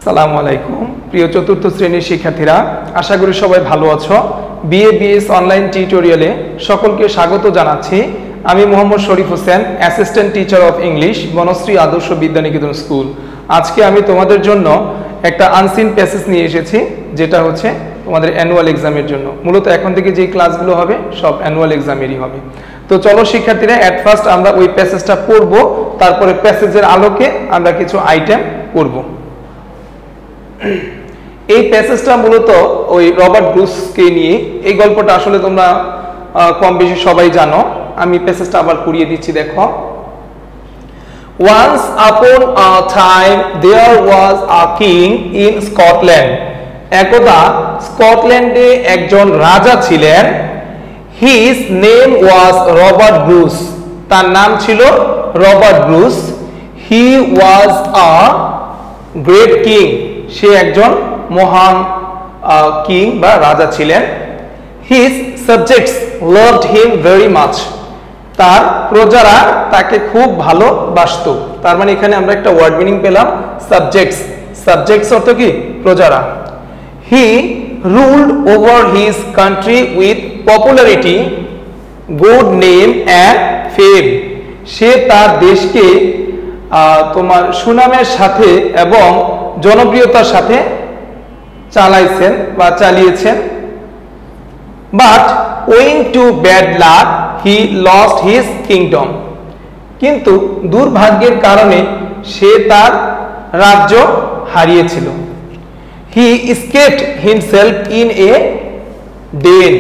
আসসালামু আলাইকুম প্রিয় চতুর্থ শ্রেণীর শিক্ষার্থীরা, আশা করি সবাই ভালো আছো। বিএবিএস অনলাইন টিউটোরিয়ালে সকলকে স্বাগত জানাচ্ছি। আমি Mohammad Sharif Hossain, assistant teacher of English, Banasree Adarsha Vidyaniketan school. আজকে আমি তোমাদের জন্য একটা আনসিন প্যাসেজ নিয়ে এসেছি, যেটা হচ্ছে তোমাদের অ্যানুয়াল এক্সামের জন্য। মূলত এখন থেকে যে ক্লাসগুলো হবে সব অ্যানুয়াল এক্সামেরই হবে। তো চলো শিক্ষার্থীরা, অ্যাট ফার্স্ট আমরা ওই প্যাসেজটা পড়বো, তারপরে প্যাসেজের আলোকে আমরা কিছু আইটেম করব। এই প্যাসেজটা মূলত ওই রবার্ট ব্রুসকে নিয়ে। এই গল্পটা আসলে তোমরা কম বেশি সবাই জানো। আমি প্যাসেজটা আবার পড়িয়ে দিচ্ছি, দেখো। Once upon a time there was a king in Scotland. একদা স্কটল্যান্ডে একজন রাজা ছিলেন। His name was Robert Bruce. তার নাম ছিল Robert Bruce. He was a great king. সে একজন মহান কিং বা রাজা ছিলেন। His subjects loved him very much. তার প্রজারা তাকে খুব ভালোবাসত। তার মানে এখানে আমরা একটা ওয়ার্ড মিনিং পেলাম, সাবজেক্টস। সাবজেক্টস অর্থ কি? প্রজারা। He ruled over his country with popularity, good name and fame. সে তার দেশকে তোমার সুনামের সাথে এবং জনপ্রিয়তার সাথে চালাইছেন বা চালিয়েছেন। But owing to bad luck he lost his kingdom. কিন্তু দুর্ভাগ্যের কারণে সে তার রাজ্য হারিয়েছিল। He escaped himself in a den.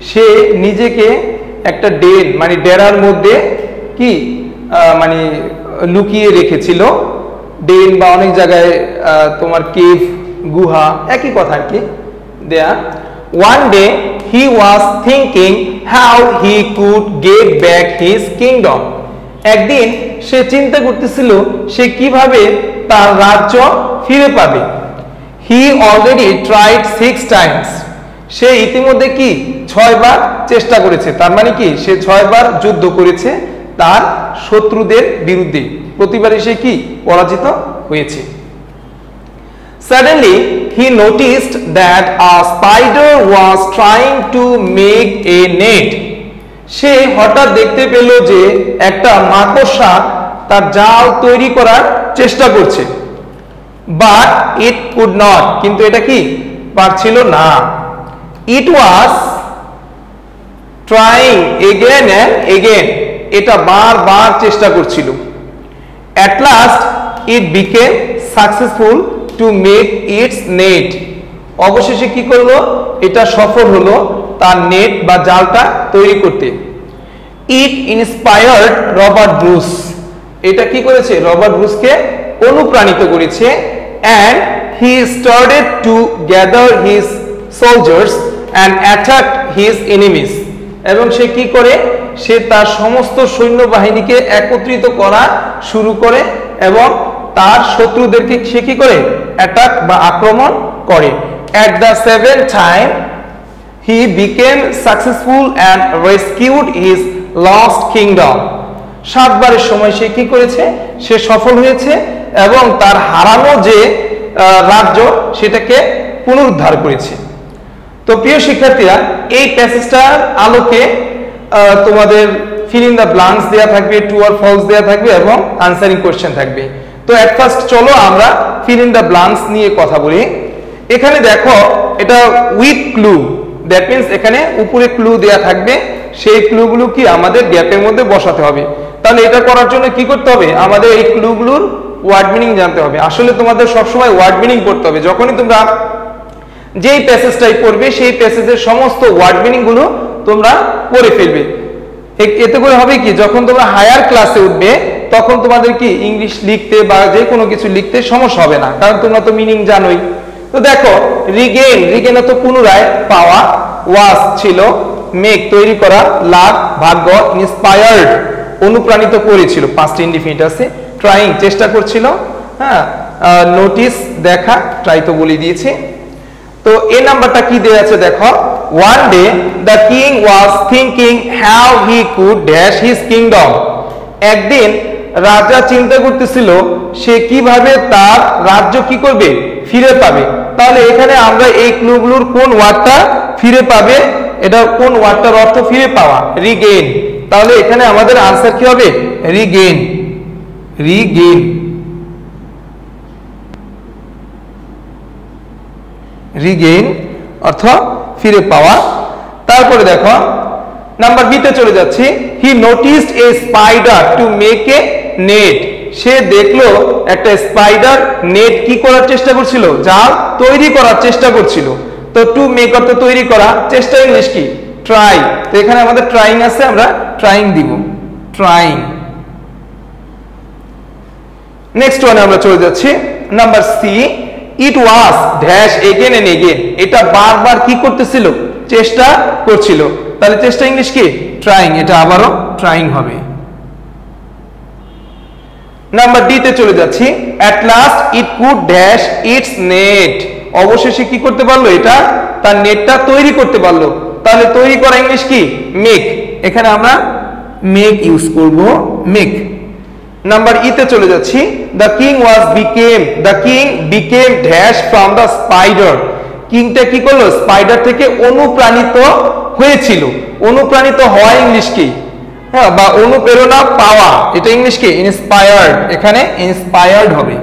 সে নিজেকে একটা ডেন মানে ডেরার মধ্যে কি মানে লুকিয়ে রেখেছিল। ডেন বা অনেক জায়গায় তোমার কেভ, গুহা, একই কথা আর কি দেয়া। One day he was thinking how he could get back his kingdom. একদিন সে চিন্তা করতেছিল সে কিভাবে তার রাজ্য ফিরে পাবে। হি অলরেডি ট্রাইড 6 টাইমস। সে ইতিমধ্যে কি 6 বার চেষ্টা করেছে। তার মানে কি সে 6 বার যুদ্ধ করেছে তার শত্রুদের বিরুদ্ধে। প্রতিবারই সে কি পরাজিত হয়েছে। Suddenly he noticed that a spider was trying to make a net. সে হঠাৎ দেখতে পেল যে একটা মাকড়সা তার জাল তৈরি করার চেষ্টা করছে। But it could not. কিন্তু এটা কি পারছিল না। It was trying again and again. এটা বারবার চেষ্টা করছিল। At last it became successful to make its net. অবশেষে কি করলো? এটা সফল হলো তার নেট বা জালটা তৈরি করতে। It inspired Robert Bruce. এটা কি করেছে? রবার্ট ব্রুসকে অনুপ্রাণিত করেছে। And he started to gather his soldiers and attack his enemies. এবং সে কি করে? সে তার সমস্ত সৈন্যবাহিনীকে একত্রিত করা শুরু করে এবং তার শত্রুদেরকে সে কি করে? অ্যাটাক বা আক্রমণ করে। At the 7th time he became successful and rescued his lost kingdom. 7 বারের সময় সে কি করেছে? সে সফল হয়েছে এবং তার হারানো যে রাজ্য সেটাকে পুনরুদ্ধার করেছে। তো প্রিয় শিক্ষার্থীরা, এই প্যাসেজটার আলোকে তোমাদের ফিল ইন দ্য ব্ল্যাঙ্কস দেয়া থাকবে, ট্রু অর ফলস দেয়া থাকবে এবং আনসারিং কোশ্চেন থাকবে। তো এট ফার্স্ট চলো আমরা ফিল ইন দ্য ব্ল্যাঙ্কস নিয়ে কথা বলি। এখানে দেখো, এটা উইথ ক্লু, দ্যাট মিন্স এখানে উপরে ক্লু দেয়া থাকবে। সেই ক্লুগুলো কি আমাদের গ্যাপের মধ্যে বসাতে হবে। তাহলে এটা করার জন্য কি করতে হবে? আমাদের এই ক্লুগুলোর ওয়ার্ড মিনিং জানতে হবে। আসলে তোমাদের সবসময় ওয়ার্ড মিনিং পড়তে হবে। যখনই তোমরা যেই প্যাসেজটাই পড়বে সেই প্যাসেজের সমস্ত ওয়ার্ড মিনিং গুলো তোমরা পড়ে ফেলবে। এতে করে হবে কি, যখন তোমরা হায়ার ক্লাসে উঠবে তখন তোমাদের কি ইংলিশ লিখতে বা যে কোনো কিছু লিখতে সমস্যা হবে না, কারণ তোমরা তো মিনিং জানোই। তো দেখো, রিগেন, রিগেন তো পুনরায় পাওয়া, ওয়াজ ছিল মেক তৈরি করা, লাভ ভাগ্য, ইন্সপায়ার্ড অনুপ্রাণিত করেছিল, পাস্ট ইনডিফিনিট আছে, ট্রাইং চেষ্টা করছিল, হ্যাঁ, নোটিস দেখা, ট্রাই তো বলে দিয়েছি। তো এই নাম্বারটা কি দেয়া আছে দেখো। One day the king was thinking how he could dash his kingdom. একদিন রাজা চিন্তা করতেছিল সে কিভাবে তার রাজ্য কি করবে, ফিরে পাবে। তাহলে এখানে আমরা এই ক্লুগুলোর কোন ওয়ার্ডটা ফিরে পাবে, এটা কোন ওয়ার্ডটার অর্থ ফিরে পাওয়া, রিগেইন। তাহলে এখানে আমাদের আনসার কি হবে, রিগেইন। রিগেইন, রিগেইন অর্থ ফিরে পাওয়া। তারপরে দেখো নাম্বার বি তে চলে যাচ্ছি। He noticed a spider to make a net. সে দেখলো একটা স্পাইডার নেট কি করার চেষ্টা করছিল, জাল তৈরি করার চেষ্টা করছিল। তো টু মেক অর্থ তৈরি করা, চেষ্টা ইংলিশ কি, ট্রাই। তো এখানে আমাদের ট্রাইং আছে, আমরা ট্রাইং দিব, ট্রাইং। নেক্সট ওয়ানে আমরা চলে যাচ্ছি, number C. It was dash again and again. এটা বারবার কি করতেছিল, চেষ্টা করছিল। তাহলে চেষ্টা ইংলিশ কি, ট্রাইং। এটা আবারও ট্রাইং হবে। নাম্বার ডি তে চলে যাচ্ছি। At last it could dash it's net. অবশেষে কি করতে পারলো, এটা তার নেটটা তৈরি করতে পারলো। তাহলে তৈরি করা ইংলিশ কি, মেক। এখানে আমরা মেক ইউজ করব, মেক। নাম্বার ই তে চলে যাচ্ছি। The king became dash from the spider. কিংটা কি করলো, স্পাইডার থেকে অনুপ্রাণিত হয়েছিল। অনুপ্রাণিত হওয়া ইংলিশ কি, হ্যাঁ, বা অনুপ্রেরণা পাওয়া, এটা ইংলিশ কি, ইন্সপায়ার্ড। এখানে ইন্সপায়ার্ড হবে।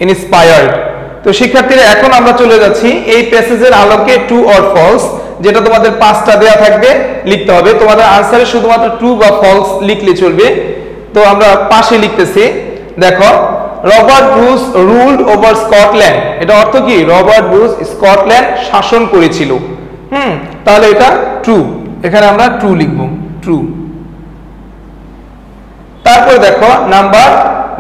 ইন্সপায়ার্ড। তো শিক্ষার্থীরা এখন আমরা চলে যাচ্ছি এই প্যাসেজের আলোকে ট্রু অর ফলস, যেটা তোমাদের 5টা দেয়া থাকবে, লিখতে হবে। তোমাদের আনসারে শুধুমাত্র ট্রু বা ফলস লিখলে চলবে। তো আমরা পাশে লিখতেছি, দেখো Robert Bruce ruled over Scotland. এটা অর্থ কি, রবার্ট ব্রুস স্কটল্যান্ড শাসন করেছিল। তাহলে এটা ট্রু, এখানে আমরা ট্রু লিখব, ট্রু। তারপরে দেখো number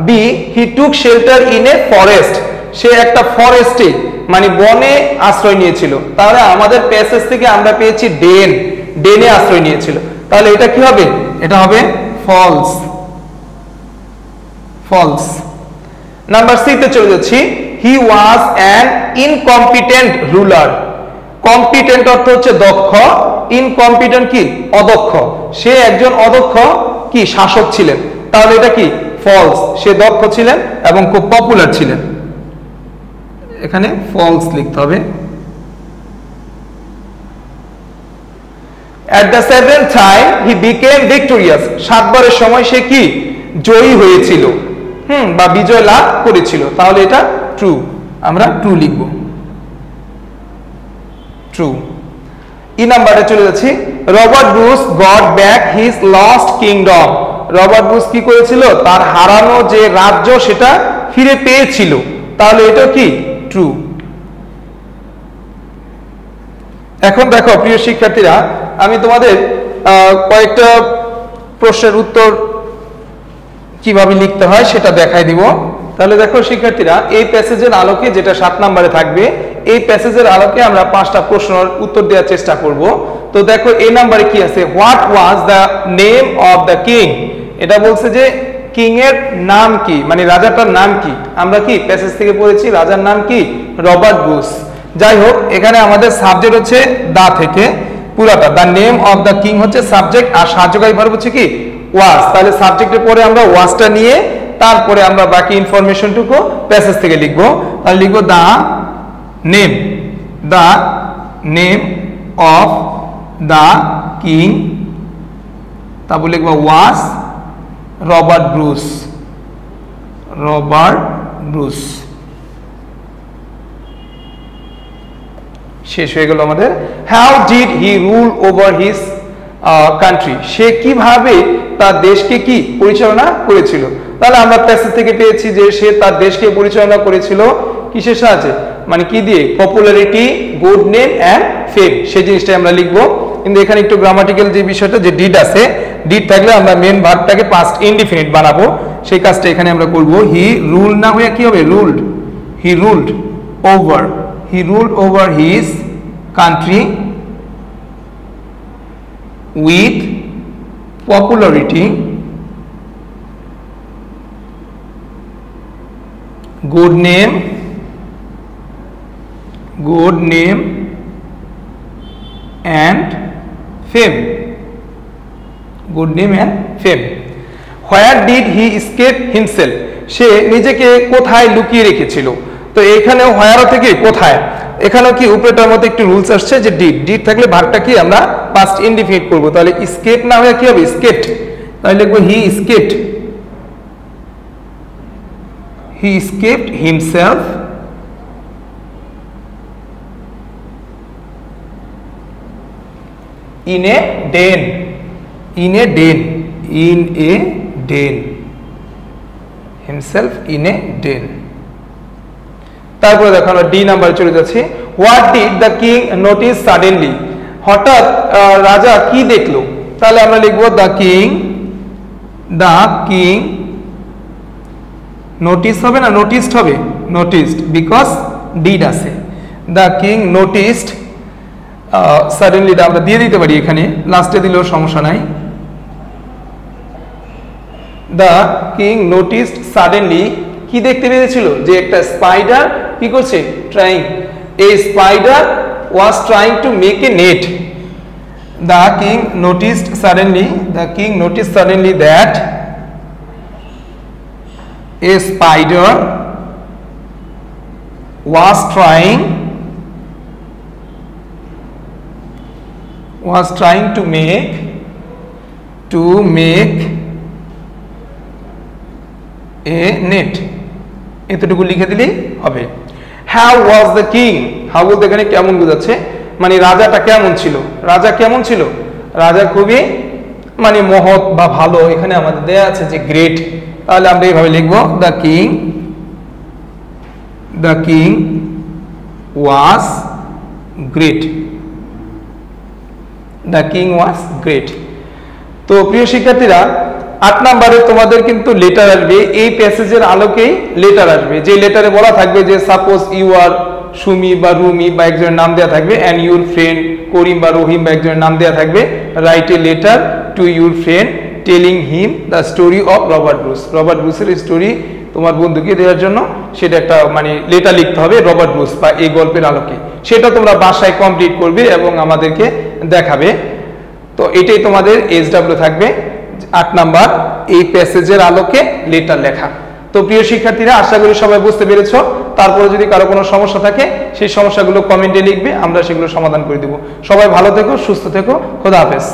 B. He took shelter in a forest. সে একটা ফরেস্টে মানে বনে আশ্রয় নিয়েছিল। তাহলে আমাদের প্যাসেজ থেকে আমরা পেয়েছি ডেন, ডেনে আশ্রয় নিয়েছিল। তাহলে এটা কি হবে, এটা হবে ফলস, ফলস। নাম্বার সি তে চলে যাচ্ছি। He was an incompetent ruler. Competent অর্থ হচ্ছে দক্ষ, ইনকম্পিটেন্ট কি, অদক্ষ। সে একজন অদক্ষ কি, শাসক ছিলেন। তাহলে এটা কি, ফলস। সে দক্ষ ছিলেন এবং খুব পপুলার ছিলেন। এখানে ফলস লিখতে হবে। At the 7th time he became victorious. 7 বারের সময় সে কি, জয়ী হয়েছিল, বা বিজয় লাভ করেছিল। তাহলে এটা ট্রু, আমরা ট্রু লিখব, ট্রু। ই নাম্বারে চলে যাচ্ছি। Robert Bruce goat back his lost kingdom. Robert Bruce কি করেছিল, তার হারানো যে রাজ্য সেটা ফিরে পেয়েছিল। তাহলে এটা কি, ট্রু। এখন দেখো প্রিয় শিক্ষার্থীরা, আমি তোমাদের কয়েকটা প্রশ্নের উত্তর কিভাবে লিখতে হয় সেটা দেখাই দিব। তাহলে দেখো শিক্ষার্থীরা, এই প্যাসেজের আলোকে, যেটা 7 নম্বরে থাকবে, এই প্যাসেজের আলোকে আমরা 5টা প্রশ্নের উত্তর দেওয়ার চেষ্টা করব। তো দেখো এই নাম্বারে কি আছে, what was the name of the king. এটা বলছে যে কিং এর নাম কি, মানে রাজাটার নাম কি। আমরা কি প্যাসেজ থেকে পড়েছি, রাজার নাম কি, রবার্ট ব্রুস। যাই হোক, এখানে আমাদের সাবজেক্ট হচ্ছে দা থেকে পুরাটা, the name of the king হচ্ছে সাবজেক্ট, আর সাহায্যকারী ভার্ব হচ্ছে কি, ওয়াজ। তাহলে সাবজেক্টের পরে আমরা ওয়াজটা নিয়ে তারপরে আমরা বাকি ইনফরমেশনটুকু প্যাসেজ থেকে লিখবো। তাহলে লিখবো the name, the name of the king, তারপর লিখবো was Robert Bruce, Robert Bruce. শেষ হয়ে গেল আমাদের। How did he rule over his country. সে কিভাবে তার দেশকে কি পরিচালনা করেছিল। তাহলে আমরা প্যাসেজ থেকে পেয়েছি যে সে তার দেশকে পরিচালনা করেছিল কিসের সাহায্যে, মানে কি দিয়ে, popularity, good name and fame. সেই জিনিসটাই আমরা লিখবো। কিন্তু এখানে একটু গ্রামাটিক্যাল যে বিষয়টা, যে ডিড আছে, ডিড থাকলে আমরা মেন ভার্বটাকে পাস্ট ইনডিফিনিট বানাবো, সেই কাজটা এখানে আমরা করব। হি রুল না হয়ে কি হবে, ruled. He ruled over, he ruled over his country with popularity, good name and fame. Good name and fame. Where did he escape himself, সে নিজেকে কোথায় লুকিয়ে রেখেছিল। তো এখানে হোয়ার থেকে কোথায়, এখানেও কি উপরেটার মধ্যে একটু রুলস আসছে যে ডিড থাকলে ভার্বটা কি আমরা পাস্ট ইনডিফিনিট করব, তাহলে স্কেপ না হয়ে কি হবে স্কেপড, তাহলে লিখবো he escaped, he escaped himself in a den, in a den, in a den, himself in a den। তারপরে দেখো আমরা ডি নাম্বার চলে যাচ্ছি। What did the king notice suddenly, হঠাৎ রাজা কি দেখলো, তাহলে আমরা লিখবো দ্য কিং নোটিস হবে না নোটিসড হবে, নোটিসড বিকজ ডিড আছে। দ্য কিং নোটিসড সাডেনলিটা আমরা দিয়ে দিতে পারি, এখানে লাস্টে দিলেও সমস্যা নাই। দ্য কিং নোটিসড সাডেনলি, কি দেখতে পেয়েছিল, যে একটা স্পাইডার কি করছে trying, A spider was trying to make a net. The king noticed suddenly that a spider was trying to make a net, এতটুকু লিখে দিলেই হবে। How was the king, how বলতে এখানে কেমন বোঝাচ্ছে, মানে রাজাটা কেমন ছিল, রাজা কেমন ছিল, রাজা খুবই মানে মহৎ বা ভালো, এখানে আমাদের দেয়া আছে যে গ্রেট, তাহলে আমরা এইভাবে লিখবো the king was great, the king was great. তো প্রিয় শিক্ষার্থীরা 8 নম্বরে তোমাদের কিন্তু লেটার আসবে, এই প্যাসেজের আলোকেই লেটার আসবে, যে লেটারে বলা থাকবে যে সাপোজ ইউ আর সুমি বা রুমি বা একজনের নাম দেওয়া থাকবে, অ্যান্ড ইউর ফ্রেন্ড করিম বা রহিম বা একজনের নাম দেওয়া থাকবে, write a letter to your friend telling him the story of Robert ব্রুসের স্টোরি তোমার বন্ধুকে দেওয়ার জন্য সেটা একটা মানে লেটার লিখতে হবে রবার্ট ব্রুস বা এই গল্পের আলোকে, সেটা তোমরা বাসায় কমপ্লিট করবে এবং আমাদেরকে দেখাবে। তো এটাই তোমাদের SW থাকবে 8 নাম্বার, এই প্যাসেজের আলোকে লেটার লেখা। তো প্রিয় শিক্ষার্থীরা আশা করি সবাই বুঝতে পেরেছো। তারপরে যদি কারো কোনো সমস্যা থাকে সেই সমস্যাগুলো কমেন্টে লিখবে, আমরা সেগুলো সমাধান করে দেব। সবাই ভালো থেকো, সুস্থ থেকো, খোদা হাফেজ।